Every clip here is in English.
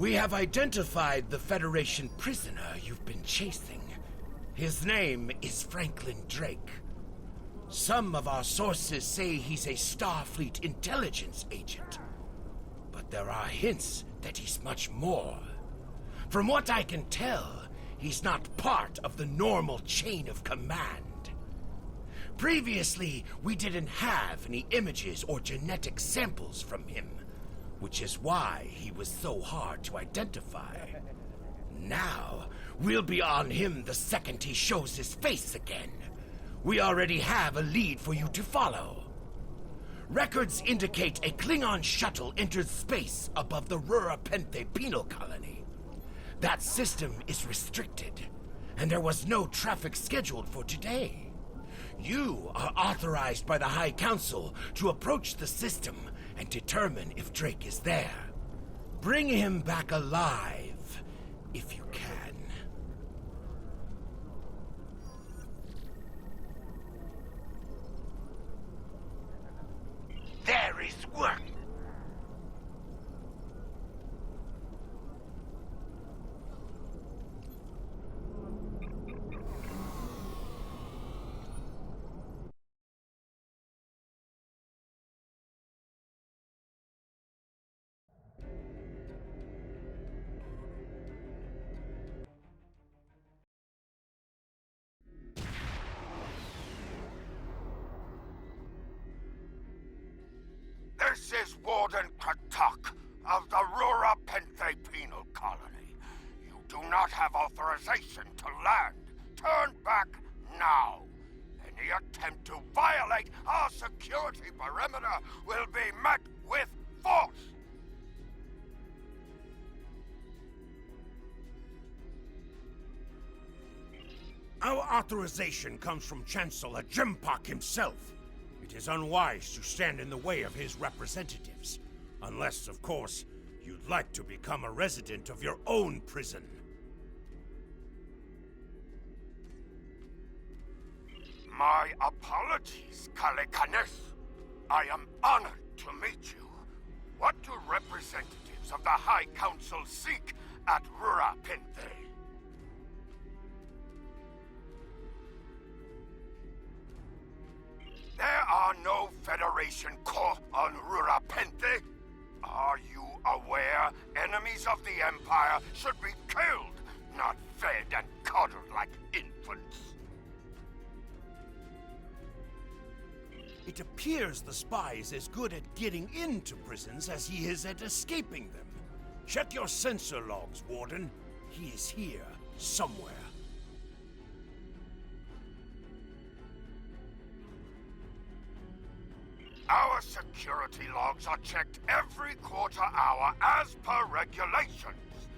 We have identified the Federation prisoner you've been chasing. His name is Franklin Drake. Some of our sources say he's a Starfleet intelligence agent. But there are hints that he's much more. From what I can tell, he's not part of the normal chain of command. Previously, we didn't have any images or genetic samples from him, which is why he was so hard to identify. Now, we'll be on him the second he shows his face again. We already have a lead for you to follow. Records indicate a Klingon shuttle entered space above the Rura Penthe penal colony. That system is restricted, and there was no traffic scheduled for today. You are authorized by the High Council to approach the system and determine if Drake is there. Bring him back alive, if you can. There is work. This is Warden Kratok of the Rura Penthe penal colony. You do not have authorization to land. Turn back now. Any attempt to violate our security perimeter will be met with force. Our authorization comes from Chancellor Jimpak himself. It is unwise to stand in the way of his representatives. Unless, of course, you'd like to become a resident of your own prison. My apologies, Kalekanes. I am honored to meet you. What do representatives of the High Council seek at Rura Penthe? There are no Federation corps on Rura Penthe. Are you aware enemies of the Empire should be killed, not fed and coddled like infants? It appears the spy is as good at getting into prisons as he is at escaping them. Check your sensor logs, Warden. He is here, somewhere. Our security logs are checked every quarter hour as per regulations.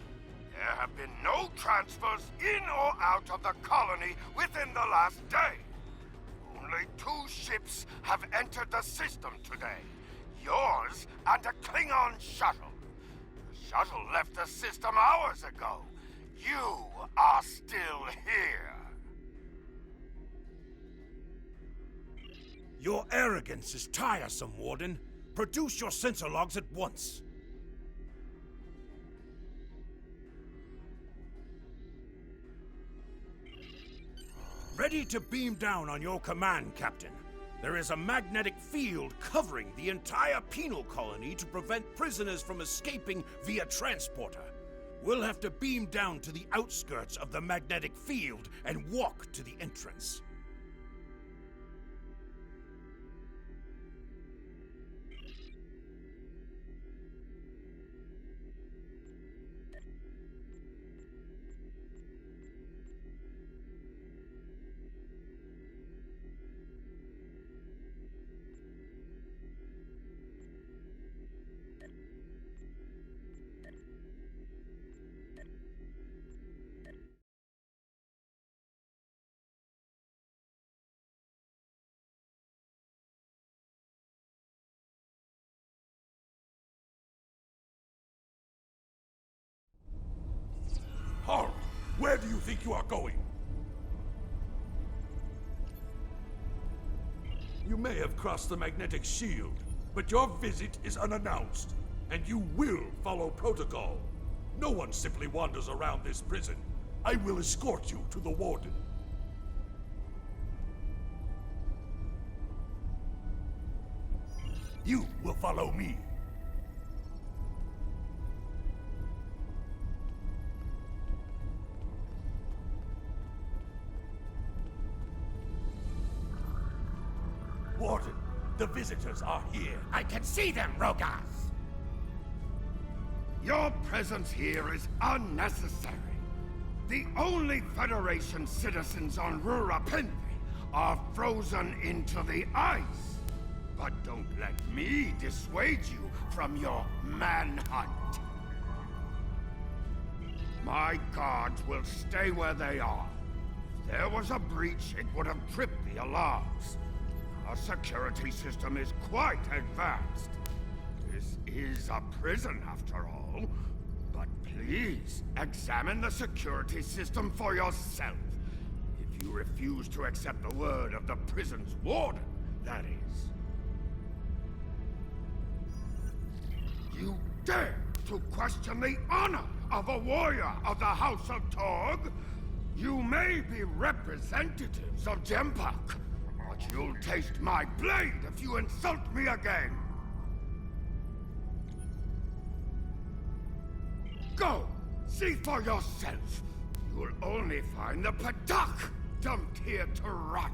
There have been no transfers in or out of the colony within the last day. Only 2 ships have entered the system today. Yours and a Klingon shuttle. The shuttle left the system hours ago. You are still here. Your arrogance is tiresome, Warden. Produce your sensor logs at once. Ready to beam down on your command, Captain. There is a magnetic field covering the entire penal colony to prevent prisoners from escaping via transporter. We'll have to beam down to the outskirts of the magnetic field and walk to the entrance. Halt! Where do you think you are going? You may have crossed the magnetic shield, but your visit is unannounced, and you will follow protocol. No one simply wanders around this prison. I will escort you to the warden. You will follow me. Warden, the visitors are here. I can see them, Rogas! Your presence here is unnecessary. The only Federation citizens on Rurapinvi are frozen into the ice. But don't let me dissuade you from your manhunt. My guards will stay where they are. If there was a breach, it would have tripped the alarms. Our security system is quite advanced. This is a prison, after all. But please, examine the security system for yourself. If you refuse to accept the word of the prison's warden, that is. You dare to question the honor of a warrior of the House of Torg? You may be representatives of Jempak, but you'll taste my blade if you insult me again! Go! See for yourself! You'll only find the Patak dumped here to rot!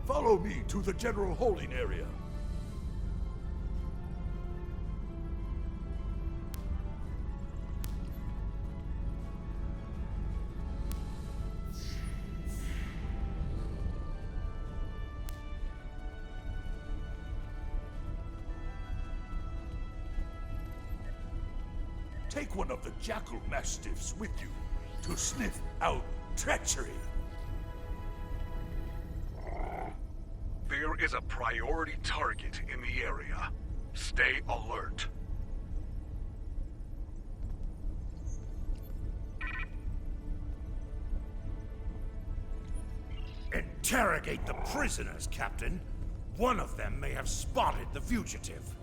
Follow me to the general holding area. Take one of the jackal mastiffs with you to sniff out treachery. There is a priority target in the area. Stay alert. Interrogate the prisoners, Captain. One of them may have spotted the fugitive.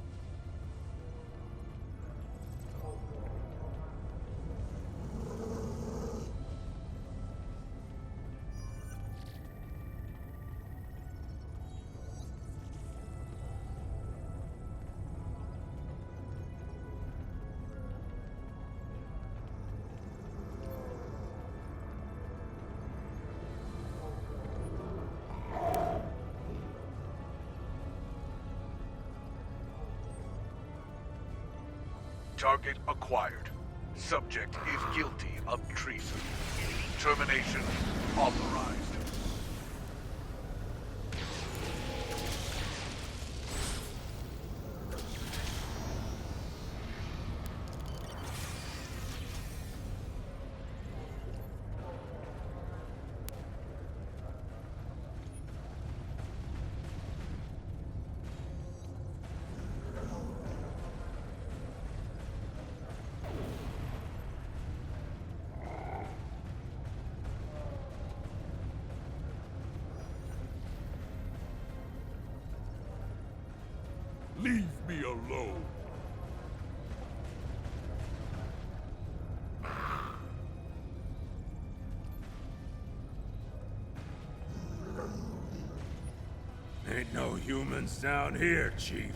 Target acquired. Subject is guilty of treason. Termination authorized. Leave me alone. Ain't no humans down here, Chief.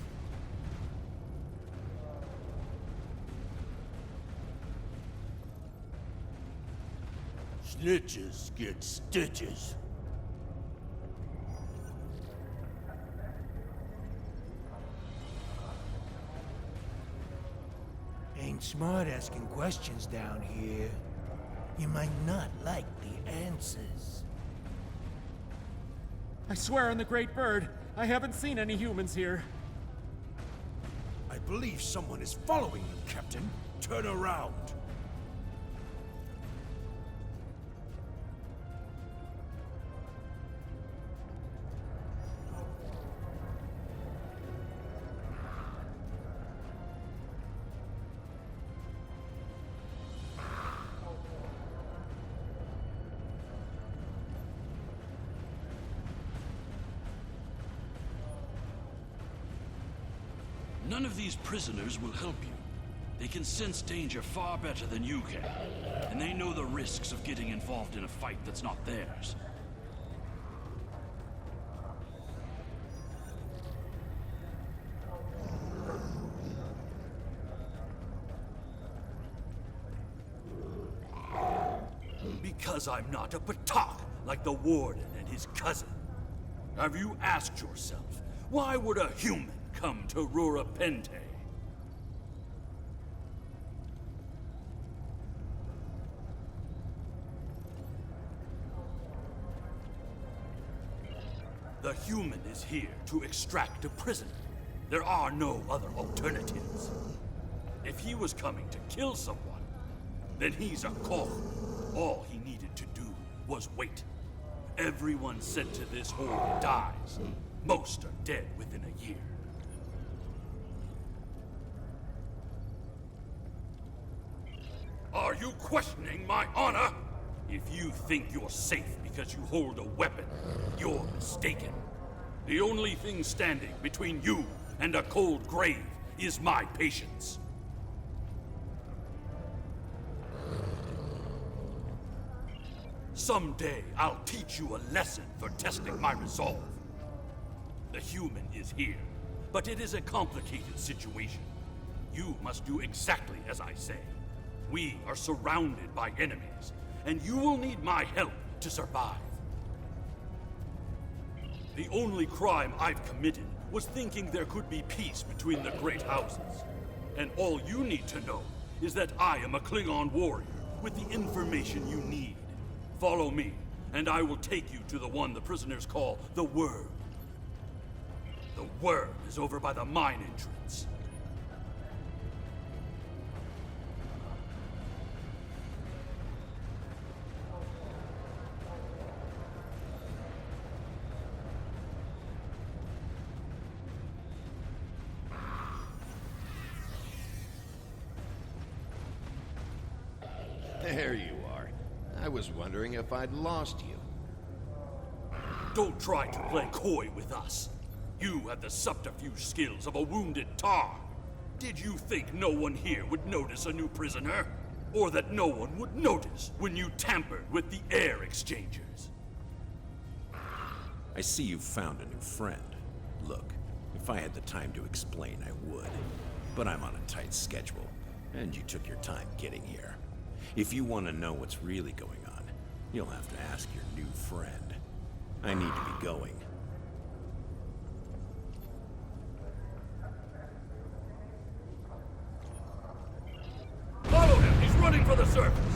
Snitches get stitches. Ain't smart asking questions down here. You might not like the answers. I swear on the Great Bird, I haven't seen any humans here. I believe someone is following you, Captain. Turn around. None of these prisoners will help you. They can sense danger far better than you can, and they know the risks of getting involved in a fight that's not theirs. Because I'm not a Patak like the Warden and his cousin. Have you asked yourself, why would a human come to Rura Pente? The human is here to extract a prisoner. There are no other alternatives. If he was coming to kill someone, then he's a Koch. All he needed to do was wait. Everyone sent to this horde dies. Most are dead within a year. Are you questioning my honor? If you think you're safe because you hold a weapon, you're mistaken. The only thing standing between you and a cold grave is my patience. Someday, I'll teach you a lesson for testing my resolve. The human is here, but it is a complicated situation. You must do exactly as I say. We are surrounded by enemies, and you will need my help to survive. The only crime I've committed was thinking there could be peace between the great houses. And all you need to know is that I am a Klingon warrior with the information you need. Follow me, and I will take you to the one the prisoners call the Worm. The Worm is over by the mine entrance. There you are. I was wondering if I'd lost you. Don't try to play coy with us. You have the subterfuge skills of a wounded tar. Did you think no one here would notice a new prisoner? Or that no one would notice when you tampered with the air exchangers? I see you've found a new friend. Look, if I had the time to explain, I would. But I'm on a tight schedule, and you took your time getting here. If you want to know what's really going on, you'll have to ask your new friend. I need to be going. Follow him! He's running for the surface!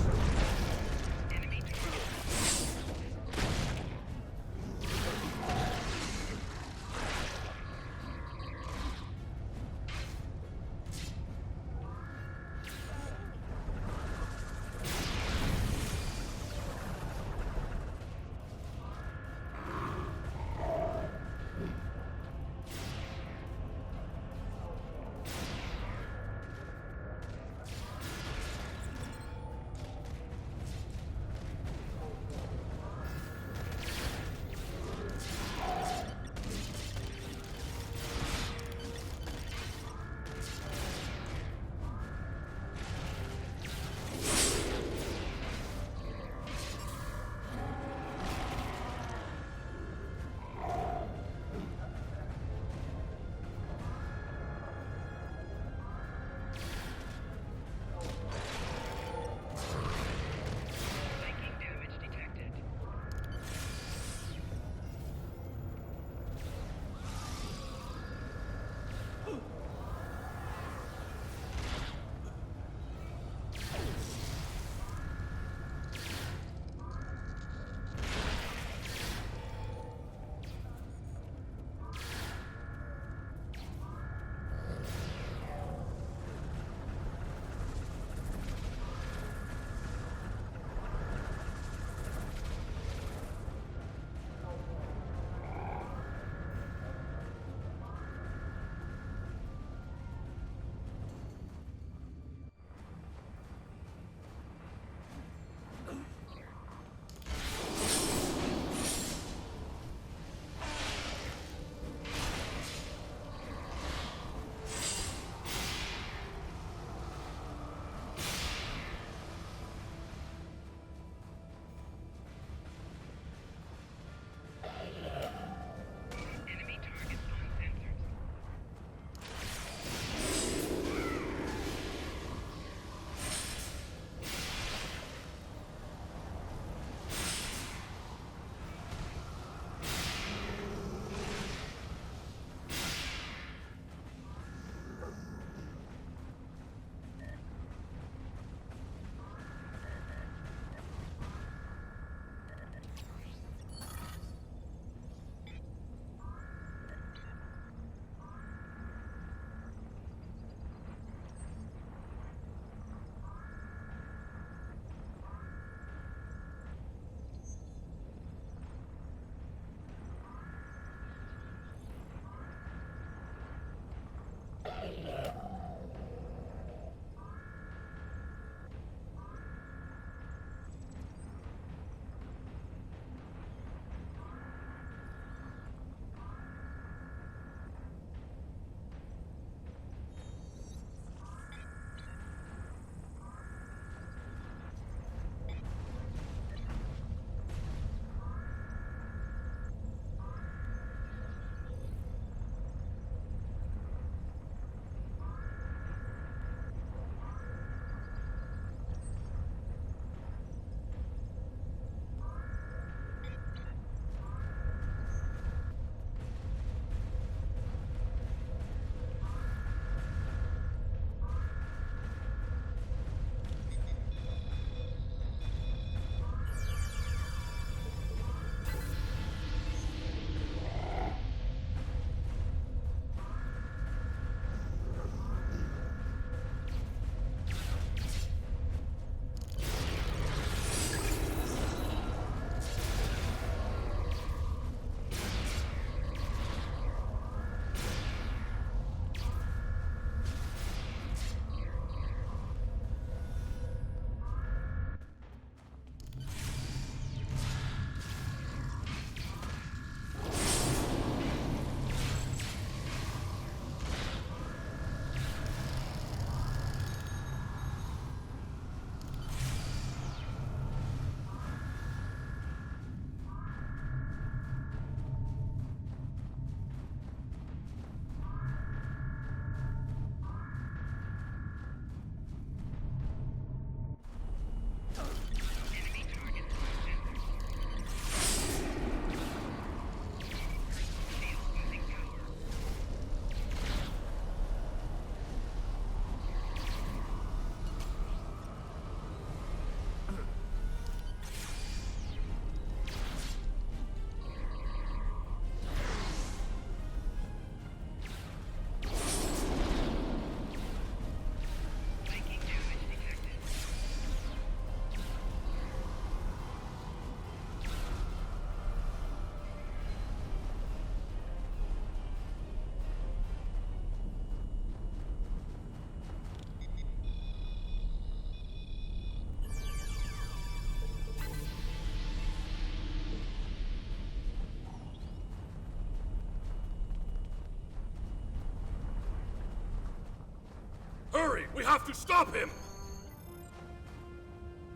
Hurry! We have to stop him!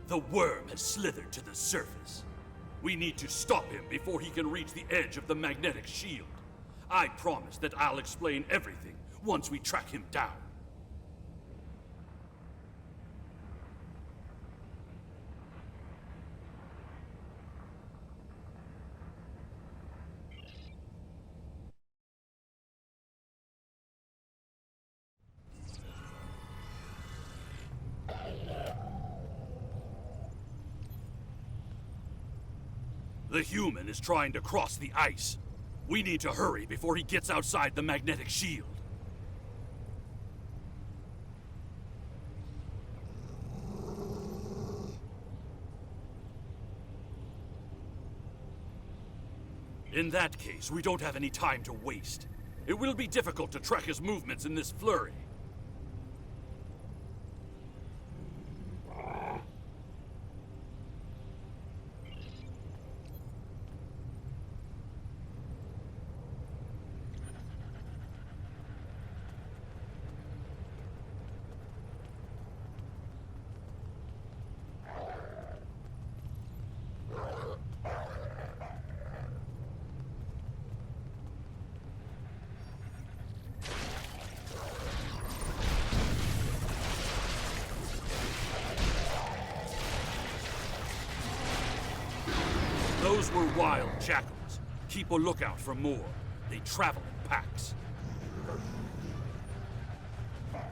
The worm has slithered to the surface. We need to stop him before he can reach the edge of the magnetic shield. I promise that I'll explain everything once we track him down. The human is trying to cross the ice. We need to hurry before he gets outside the magnetic shield. In that case, we don't have any time to waste. It will be difficult to track his movements in this flurry. Those were wild jackals. Keep a lookout for more. They travel in packs.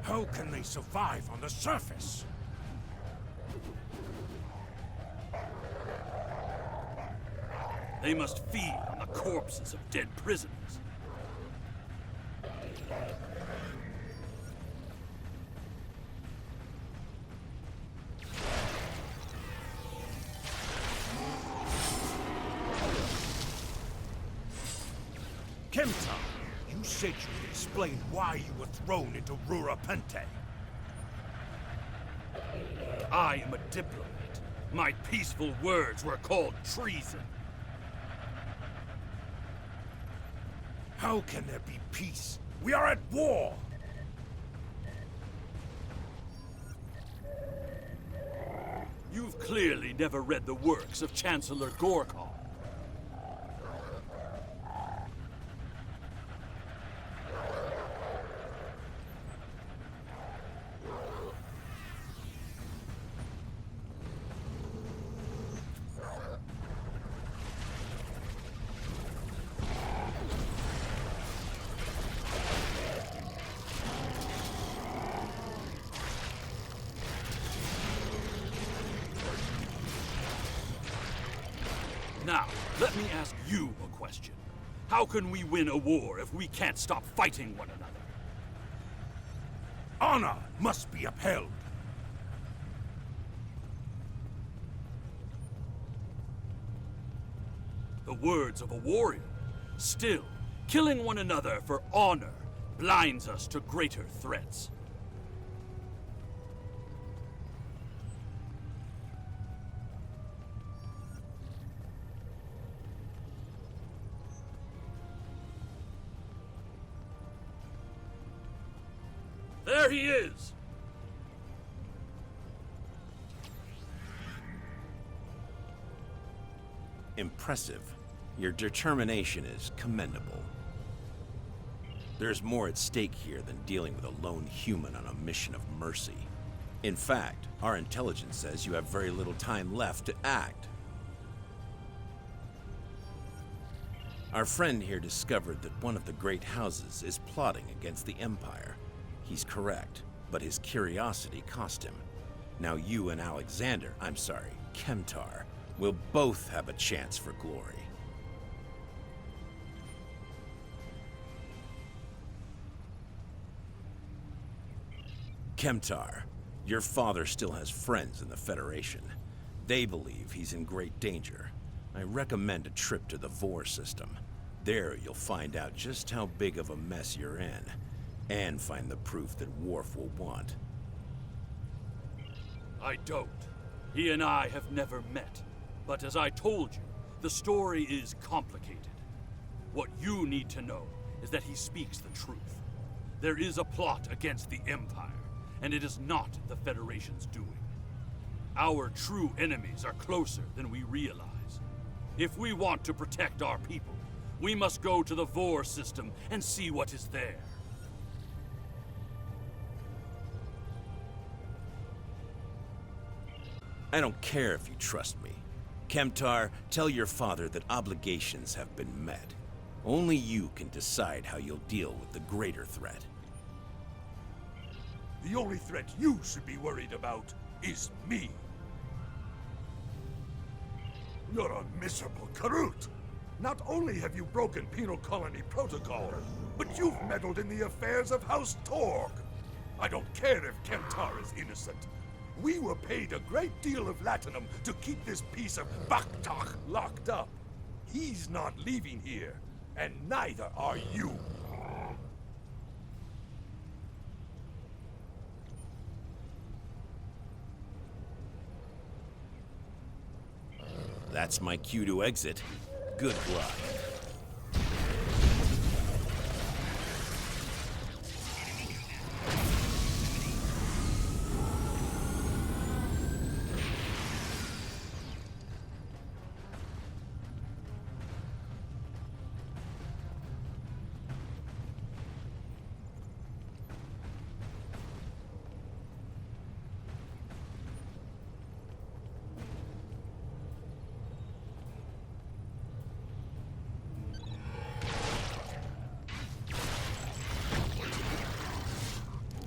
How can they survive on the surface? They must feed on the corpses of dead prisoners. Kemta, you said you'd explain why you were thrown into Rurapente. I am a diplomat. My peaceful words were called treason. How can there be peace? We are at war! You've clearly never read the works of Chancellor Gorkon. Now, let me ask you a question. How can we win a war if we can't stop fighting one another? Honor must be upheld. The words of a warrior. Still, killing one another for honor blinds us to greater threats. There he is! Impressive. Your determination is commendable. There's more at stake here than dealing with a lone human on a mission of mercy. In fact, our intelligence says you have very little time left to act. Our friend here discovered that one of the great houses is plotting against the Empire. He's correct, but his curiosity cost him. Now you and Kemtar, will both have a chance for glory. Kemtar, your father still has friends in the Federation. They believe he's in great danger. I recommend a trip to the Vor system. There you'll find out just how big of a mess you're in, and find the proof that Worf will want. I don't. He and I have never met. But as I told you, the story is complicated. What you need to know is that he speaks the truth. There is a plot against the Empire, and it is not the Federation's doing. Our true enemies are closer than we realize. If we want to protect our people, we must go to the Vor system and see what is there. I don't care if you trust me. Kemtar, tell your father that obligations have been met. Only you can decide how you'll deal with the greater threat. The only threat you should be worried about is me. You're a miserable Karut. Not only have you broken penal colony protocol, but you've meddled in the affairs of House Torg. I don't care if Kemtar is innocent. We were paid a great deal of latinum to keep this piece of Baktak locked up. He's not leaving here, and neither are you. That's my cue to exit. Good luck.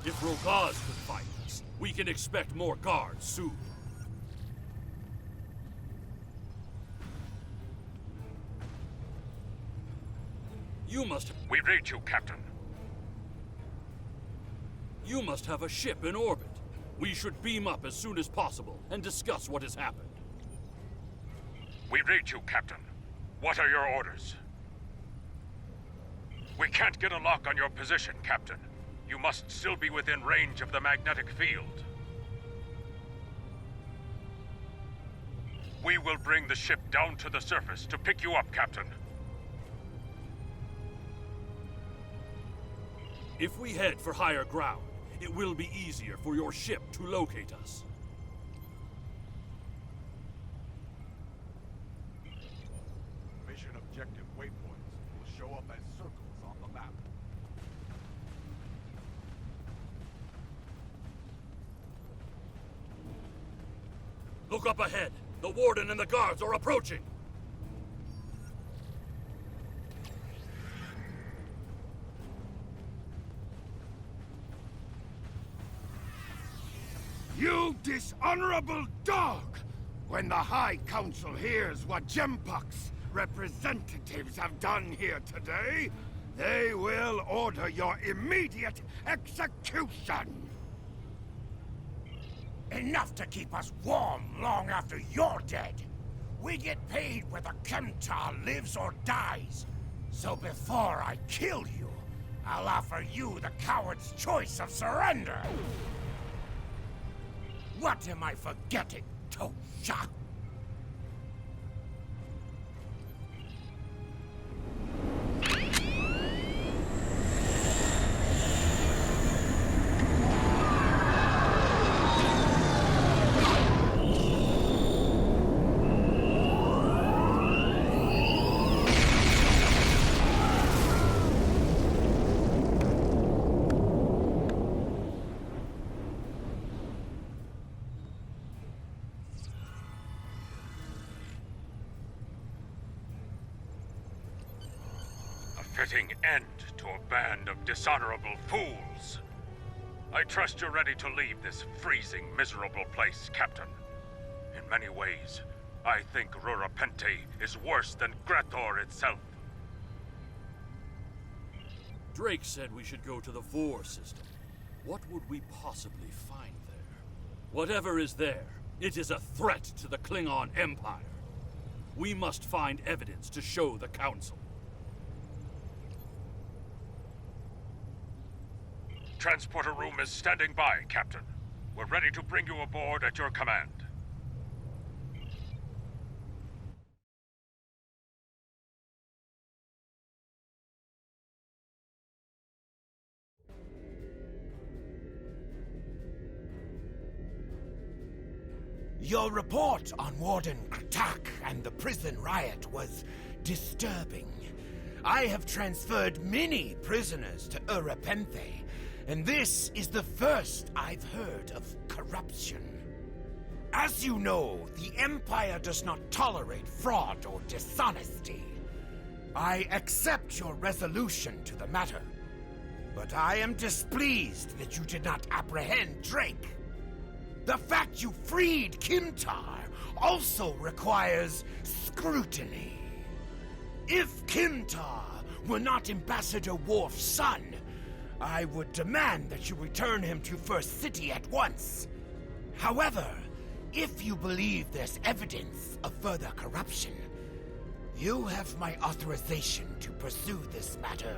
If Rogaz could fight us, we can expect more guards soon. You must... We read you, Captain. You must have a ship in orbit. We should beam up as soon as possible and discuss what has happened. We read you, Captain. What are your orders? We can't get a lock on your position, Captain. You must still be within range of the magnetic field. We will bring the ship down to the surface to pick you up, Captain. If we head for higher ground, it will be easier for your ship to locate us. Mission objective waypoints will show up as circles on the map. Look up ahead. The Warden and the guards are approaching. You dishonorable dog! When the High Council hears what Gempok's representatives have done here today, they will order your immediate execution! Enough to keep us warm long after you're dead. We get paid whether Kemtar lives or dies. So before I kill you, I'll offer you the coward's choice of surrender. What am I forgetting, Tosha? Fitting end to a band of dishonorable fools. I trust you're ready to leave this freezing, miserable place, Captain. In many ways, I think Rurapente is worse than Grator itself. Drake said we should go to the Vor system. What would we possibly find there? Whatever is there, it is a threat to the Klingon Empire. We must find evidence to show the Council. Transporter room is standing by, Captain. We're ready to bring you aboard at your command. Your report on Warden Kratak and the prison riot was disturbing. I have transferred many prisoners to Urapenthe, and this is the first I've heard of corruption. As you know, the Empire does not tolerate fraud or dishonesty. I accept your resolution to the matter, but I am displeased that you did not apprehend Drake. The fact you freed Kimtar also requires scrutiny. If Kimtar were not Ambassador Worf's son, I would demand that you return him to First City at once. However, if you believe there's evidence of further corruption, you have my authorization to pursue this matter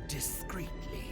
discreetly.